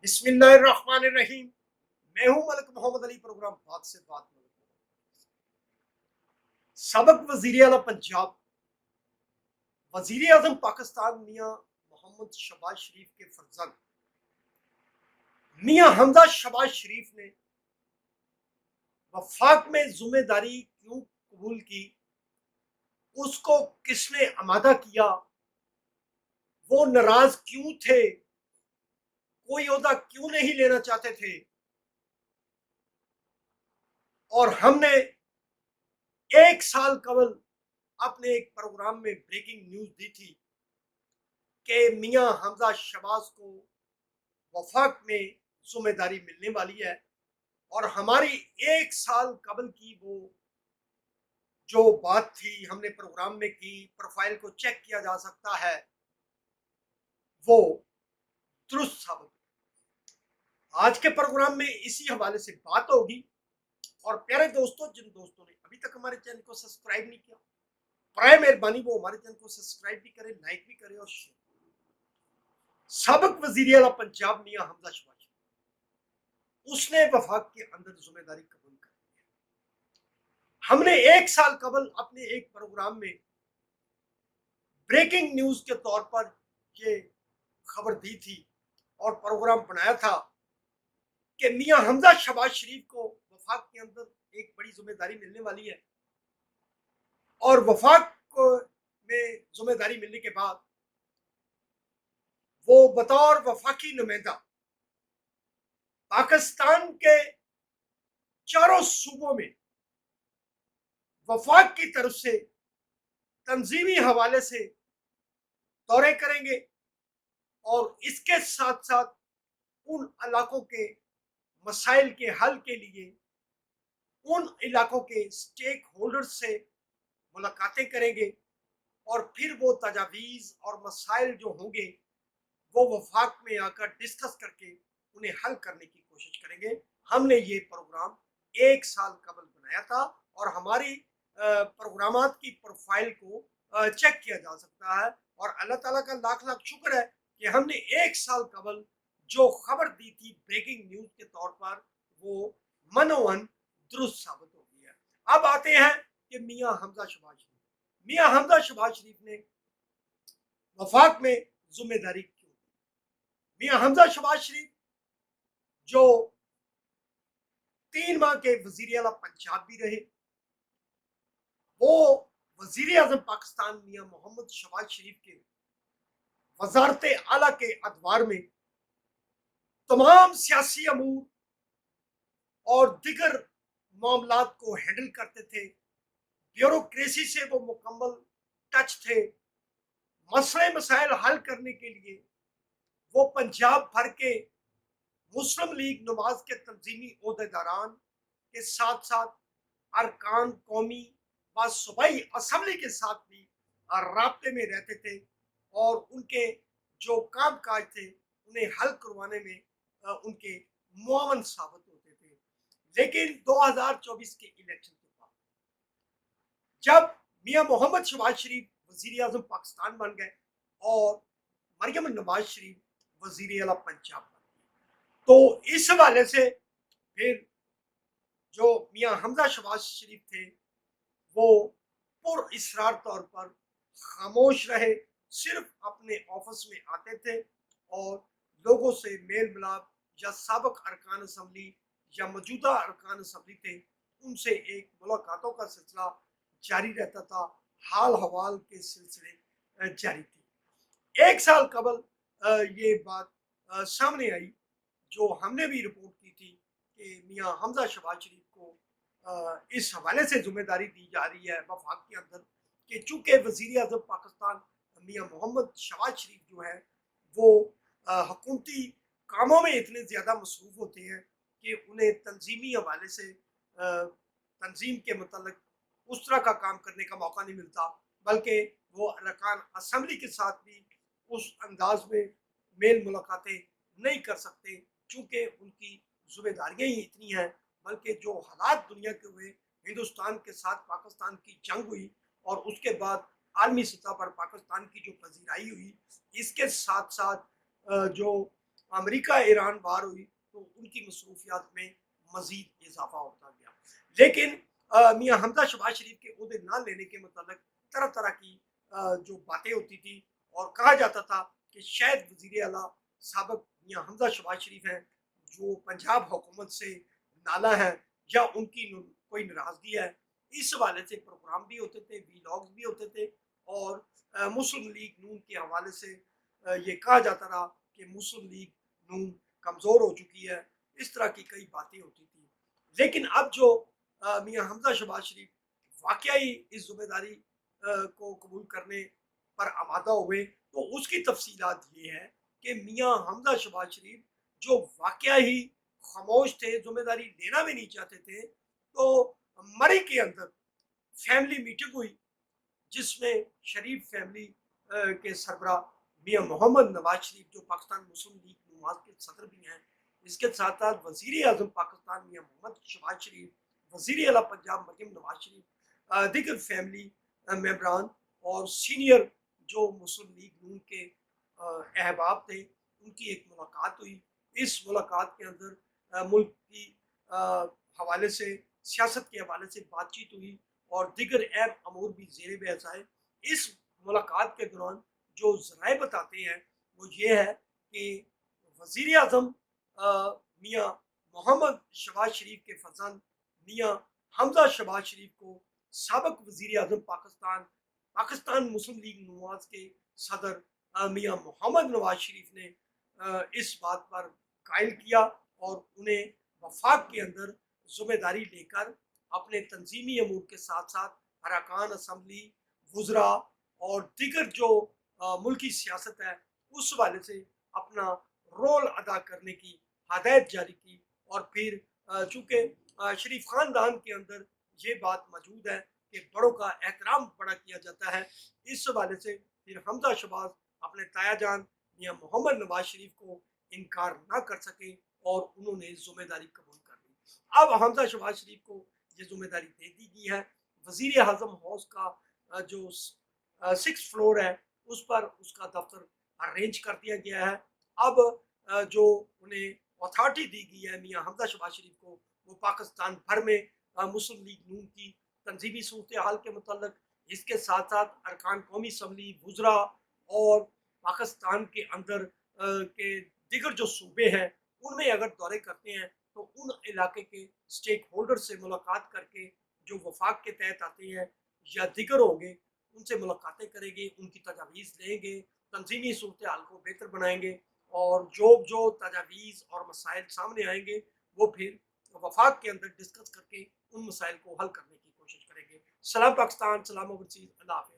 बिस्मिल्लाहिर्रहमानिर्रहीम। मैं हूं मलिक मोहम्मद अली। प्रोग्राम बात से बात में सबक वजीर आला पंजाब वजीर आजम पाकिस्तान मियां मोहम्मद शहबाज शरीफ के फर्जंद मियां हमजा शहबाज शरीफ ने वफाक में जिम्मेदारी क्यों कबूल की, उसको किसने आमादा किया, वो नाराज क्यों थे, कोई ओहदा क्यों नहीं लेना चाहते थे। और हमने एक साल कबल अपने एक प्रोग्राम में ब्रेकिंग न्यूज दी थी कि मियां हमजा शहबाज को वफाक में जिम्मेदारी मिलने वाली है। और हमारी एक साल कबल की वो जो बात थी हमने प्रोग्राम में की, प्रोफाइल को चेक किया जा सकता है, वो दुरुस्त साबित। आज के प्रोग्राम में इसी हवाले से बात होगी। और प्यारे दोस्तों, जिन दोस्तों ने अभी तक हमारे चैनल को सब्सक्राइब नहीं किया, प्राय मेहरबानी वो हमारे चैनल को सब्सक्राइब भी करें, लाइक भी करें और शेयर। सबक वजीर आला पंजाब मियां हमजा शहबाज उसने वफाक के अंदर जिम्मेदारी कबूल कर ली। हमने एक साल कबल अपने एक प्रोग्राम में ब्रेकिंग न्यूज के तौर पर ये खबर दी थी और प्रोग्राम बनाया था कि मियां हमजा शहबाज शरीफ को वफाक के अंदर एक बड़ी जिम्मेदारी मिलने वाली है। और वफाक में जिम्मेदारी मिलने के बाद वो बतौर वफाकी नुमाइंदा पाकिस्तान के चारों सूबों में वफाक की तरफ से तंजीमी हवाले से दौरे करेंगे और इसके साथ साथ उन इलाकों के मसाइल के हल के लिए उन इलाकों के स्टेक होल्डर्स से मुलाकातें करेंगे। और फिर वो तजावीज़ और मसाइल जो होंगे वो वफाक में आकर डिस्कस करके उन्हें हल करने की कोशिश करेंगे। हमने ये प्रोग्राम एक साल कबल बनाया था और हमारी प्रोग्रामात की प्रोफाइल को चेक किया जा सकता है। और अल्लाह ताला का लाख लाख शुक्र है कि हमने एक साल कबल जो खबर दी थी ब्रेकिंग न्यूज के तौर पर, वो मनोवन दुरुस्त साबित हो गई है। अब आते हैं कि मियां हमजा शहबाज शरीफ ने वफाक में जिम्मेदारी क्यों दी। मियां हमजा शहबाज शरीफ जो 3 माह के वजीर आला पंजाब भी रहे, वो वजीर आजम पाकिस्तान मियां मोहम्मद शहबाज शरीफ के वजारत आला के अदवार में तमाम सियासी अमूर और दिगर मामलात को हैंडल करते थे। ब्यूरोक्रेसी से वो मुकम्मल टच थे। मसले मसाइल हल करने के लिए वो पंजाब भर के मुस्लिम लीग नवाज के तंजीमी ओहदेदारान के साथ साथ अरकान कौमी व सूबाई असम्बली के साथ भी राब्ते में रहते थे और उनके जो काम काज थे उन्हें हल करवाने में उनके मुआवन साबित होते थे। लेकिन 2024 के इलेक्शन के बाद जब मियां मोहम्मद शहबाज शरीफ वजीर आजम पाकिस्तान बन गए और मरियम नवाज शरीफ वजीर आला पंजाब बन गए, तो इस हवाले से फिर जो मियां हमजा शहबाज शरीफ थे वो पुर इसरार तौर पर खामोश रहे। सिर्फ अपने ऑफिस में आते थे और लोगों से मेल मिलाप या साबिक अरकान असम्बली या मौजूदा अरकान असम्बली थे उनसे एक मुलाकातों का सिलसिला जारी रहता था। हाल हवाल के सिलसिले जारी थी। एक साल कबल ये बात सामने आई जो हमने भी रिपोर्ट की थी कि मियां हमजा शहबाज शरीफ को इस हवाले से जिम्मेदारी दी जा रही है वफाक के अंदर कि चूंकि वजीर आजम पाकिस्तान मियां मोहम्मद शहबाज शरीफ जो है वो हुकूमती कामों में इतने ज़्यादा मसरूफ़ होते हैं कि उन्हें तंजीमी हवाले से तंजीम के मतलब उस तरह का काम करने का मौका नहीं मिलता, बल्कि वो अरकान असम्बली के साथ भी उस अंदाज में मेल मुलाकातें नहीं कर सकते चूँकि उनकी जिम्मेदारियाँ ही इतनी हैं। बल्कि जो हालात दुनिया के हुए, हिंदुस्तान के साथ पाकिस्तान की जंग हुई और उसके बाद आलमी सतह पर पाकिस्तान की जो पजीराई हुई, इसके साथ साथ जो امریکہ ایران وار ہوئی تو ان کی مصروفیات میں مزید اضافہ ہوتا گیا. لیکن میاں حمزہ شہباز شریف کے عہدے نہ لینے کے متعلق طرح طرح کی جو باتیں ہوتی تھی اور کہا جاتا تھا کہ شاید وزیر اعلیٰ سابق میاں حمزہ شہباز شریف ہیں جو پنجاب حکومت سے نالا ہے یا ان کی کوئی ناراضگی ہے. اس حوالے سے پروگرام بھی ہوتے تھے, ویلاگز بھی ہوتے تھے, اور مسلم لیگ نون کے حوالے سے یہ کہا جاتا رہا کہ مسلم لیگ نون کمزور ہو چکی ہے. اس طرح کی کئی باتیں ہوتی تھی. لیکن اب جو میاں حمزہ شہباز شریف واقعی اس ذمہ داری کو قبول کرنے پر آمادہ ہوئے تو اس کی تفصیلات یہ ہے کہ میاں حمزہ شہباز شریف جو واقعہ ہی خاموش تھے, ذمہ داری لینا بھی نہیں چاہتے تھے, تو مری کے اندر فیملی میٹنگ ہوئی جس میں شریف فیملی کے سربراہ میاں محمد نواز شریف جو پاکستان مسلم لیگ نواز کے صدر بھی ہیں, اس کے ساتھ ساتھ وزیر اعظم پاکستان میاں محمد شہباز شریف, وزیر اعلیٰ پنجاب مریم نواز شریف, دیگر فیملی ممبران اور سینئر جو مسلم لیگ نون کے احباب تھے, ان کی ایک ملاقات ہوئی. اس ملاقات کے اندر ملک کی حوالے سے, سیاست کے حوالے سے بات چیت ہوئی اور دیگر اہم امور بھی زیر بحث آئے. اس ملاقات کے دوران جو ذرائع بتاتے ہیں وہ یہ ہے کہ وزیر اعظم میاں محمد شہباز شریف کے فرزند میاں حمزہ شہباز شریف کو سابق وزیر اعظم پاکستان مسلم لیگ نواز کے صدر میاں محمد نواز شریف نے اس بات پر قائل کیا اور انہیں وفاق کے اندر ذمہ داری لے کر اپنے تنظیمی امور کے ساتھ ساتھ ارکان اسمبلی, وزراء اور دیگر جو ملکی سیاست ہے اس حوالے سے اپنا رول ادا کرنے کی ہدایت جاری کی. اور پھر چونکہ شریف خاندان کے اندر یہ بات موجود ہے کہ بڑوں کا احترام بڑا کیا جاتا ہے, اس حوالے سے پھر حمزہ شہباز اپنے تایا جان میاں محمد نواز شریف کو انکار نہ کر سکے اور انہوں نے ذمہ داری قبول کر لی. اب حمزہ شہباز شریف کو یہ ذمہ داری دے دی گئی ہے. وزیر اعظم ہاؤس کا جو 6 فلور ہے اس پر اس کا دفتر ارینج کر دیا گیا ہے. اب جو انہیں اتھارٹی دی گئی ہے میاں حمزہ شہباز شریف کو, وہ پاکستان بھر میں مسلم لیگ نون کی تنظیمی صورتحال کے متعلق, اس کے ساتھ ساتھ ارکان قومی اسمبلی, وزراء اور پاکستان کے اندر کے دیگر جو صوبے ہیں ان میں اگر دورے کرتے ہیں تو ان علاقے کے اسٹیک ہولڈر سے ملاقات کر کے جو وفاق کے تحت آتے ہیں یا دیگر ہوں گے ان سے ملاقاتیں کریں گے, ان کی تجاویز لیں گے, تنظیمی صورتحال کو بہتر بنائیں گے اور جو تجاویز اور مسائل سامنے آئیں گے وہ پھر وفاق کے اندر ڈسکس کر کے ان مسائل کو حل کرنے کی کوشش کریں گے. سلام پاکستان, سلام اوورسیز, اللہ حافظ.